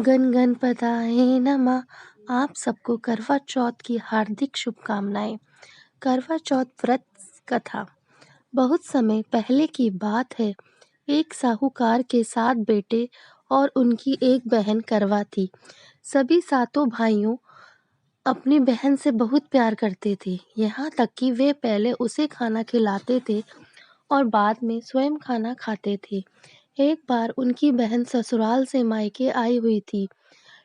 गण गणपताय नमः। आप सबको करवा चौथ की हार्दिक शुभकामनाएं। करवा चौथ व्रत कथा। बहुत समय पहले की बात है। एक साहूकार के 7 बेटे और उनकी एक बहन करवा थी। सभी सातों भाइयों अपनी बहन से बहुत प्यार करते थे, यहाँ तक कि वे पहले उसे खाना खिलाते थे और बाद में स्वयं खाना खाते थे। एक बार उनकी बहन ससुराल से मायके आई हुई थी।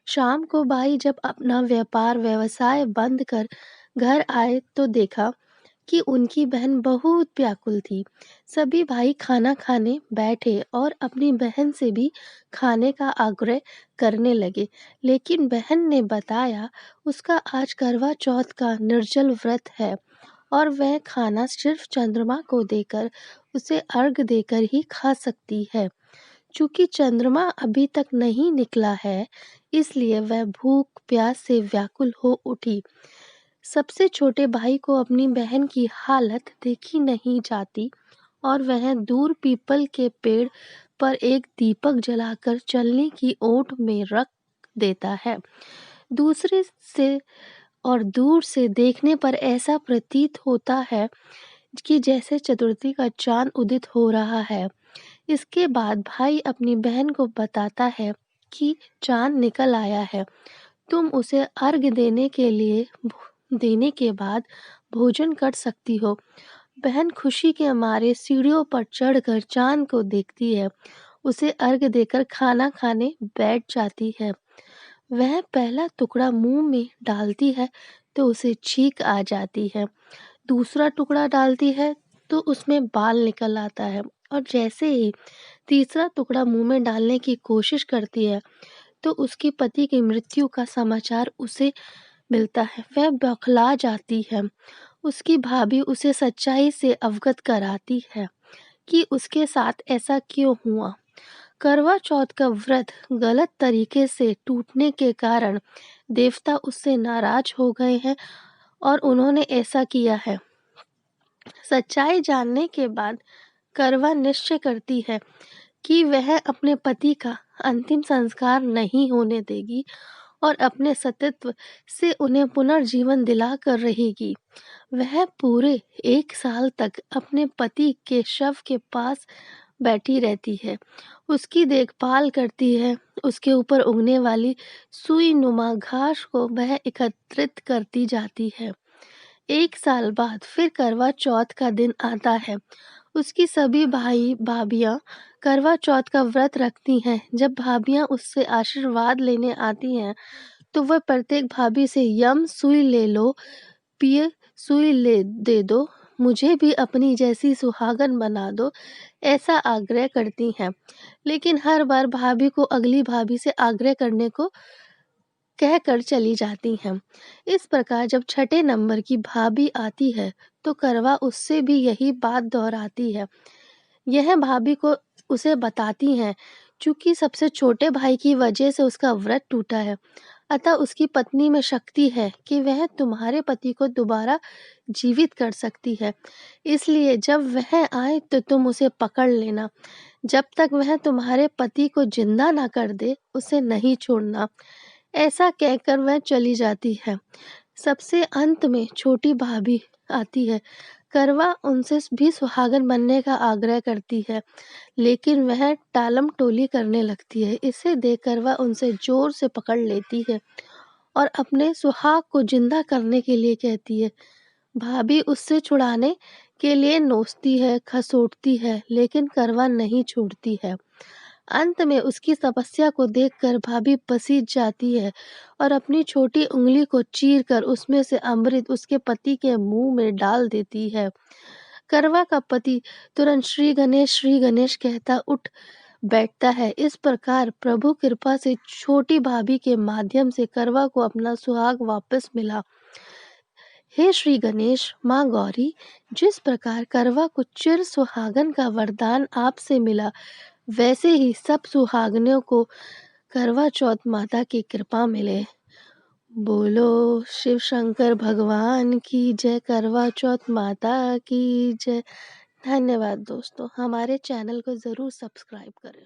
शाम को भाई जब अपना व्यवसाय बंद कर घर आए तो देखा कि उनकी बहन बहुत व्याकुल थी। सभी भाई खाना खाने बैठे और अपनी बहन से भी खाने का आग्रह करने लगे, लेकिन बहन ने बताया उसका आज करवा चौथ का निर्जल व्रत है और वह खाना सिर्फ चंद्रमा को देकर उसे अर्घ देकर ही खा सकती है। चूंकि चंद्रमा अभी तक नहीं निकला है, इसलिए वह भूख प्यास से व्याकुल हो उठी। सबसे छोटे भाई को अपनी बहन की हालत देखी नहीं जाती और वह दूर पीपल के पेड़ पर एक दीपक जलाकर चलने की ओट में रख देता है। दूसरे से और दूर से देखने पर ऐसा प्रतीत होता है कि जैसे चतुर्थी का चांद उदित हो रहा है। इसके बाद भाई अपनी बहन को बताता है कि चांद निकल आया है, तुम उसे अर्घ देने के बाद भोजन कर सकती हो। बहन खुशी के मारे सीढ़ियों पर चढ़कर चांद को देखती है, उसे अर्घ देकर खाना खाने बैठ जाती है। वह पहला टुकड़ा मुंह में डालती है तो उसे छींक आ जाती है, दूसरा टुकड़ा डालती है तो उसमें बाल निकल आता है और जैसे ही तीसरा टुकड़ा मुंह में डालने की कोशिश करती है तो उसके पति की मृत्यु का समाचार उसे मिलता है। वह बौखला जाती है। उसकी भाभी उसे सच्चाई से अवगत कराती है कि उसके साथ ऐसा क्यों हुआ। करवा चौथ का व्रत गलत तरीके से टूटने के कारण देवता उससे नाराज हो गए हैं और उन्होंने ऐसा किया है। सच्चाई जानने के बाद करवा निश्चय करती है कि वह अपने पति का अंतिम संस्कार नहीं होने देगी और अपने सतीत्व से उन्हें पुनर्जीवन दिलाकर रहेगी। वह पूरे 1 साल तक अपने पति के शव के पास बैठी रहती है, उसकी देखभाल करती है, उसके ऊपर उगने वाली सुई नुमा घास को वह एकत्रित करती जाती है। 1 साल बाद फिर करवा चौथ का दिन आता है। उसकी सभी भाई भाभियां करवा चौथ का व्रत रखती हैं। जब भाभियां उससे आशीर्वाद लेने आती हैं तो वह प्रत्येक भाभी से यम सुई ले लो, पिए सुई ले दे दो, मुझे भी अपनी जैसी सुहागन बना दो, ऐसा आग्रह करती हैं। लेकिन हर बार भाभी को अगली भाभी से आग्रह करने को कहकर चली जाती हैं। इस प्रकार जब छठे नंबर की भाभी आती है तो करवा उससे भी यही बात दोहराती है। यह भाभी को उसे बताती हैं, चूंकि सबसे छोटे भाई की वजह से उसका व्रत टूटा है, अतः उसकी पत्नी में शक्ति है कि वह तुम्हारे पति को दोबारा जीवित कर सकती है। इसलिए जब वह आए तो तुम उसे पकड़ लेना। जब तक वह तुम्हारे पति को जिंदा ना कर दे, उसे नहीं छोड़ना। ऐसा कहकर वह चली जाती है। सबसे अंत में छोटी भाभी आती है। करवा उनसे भी सुहागन बनने का आग्रह करती है, लेकिन वह टालम टोली करने लगती है। इसे देखकर वह उनसे जोर से पकड़ लेती है और अपने सुहाग को जिंदा करने के लिए कहती है। भाभी उससे छुड़ाने के लिए नोचती है, खसोटती है, लेकिन करवा नहीं छोड़ती है। अंत में उसकी तपस्या को देखकर भाभी पसीज जाती है और अपनी छोटी उंगली को चीरकर उसमें से अमृत उसके पति के मुंह में डाल देती है। करवा का पति तुरंत श्री गणेश कहता उठ बैठता है। इस प्रकार प्रभु कृपा से छोटी भाभी के माध्यम से करवा को अपना सुहाग वापस मिला। हे श्री गणेश, माँ गौरी, जिस प्रकार करवा को चिर सुहागन का वरदान आपसे मिला, वैसे ही सब सुहागनों को करवा चौथ माता की कृपा मिले। बोलो शिव शंकर भगवान की जय, करवा चौथ माता की जय। धन्यवाद दोस्तों, हमारे चैनल को ज़रूर सब्सक्राइब करें।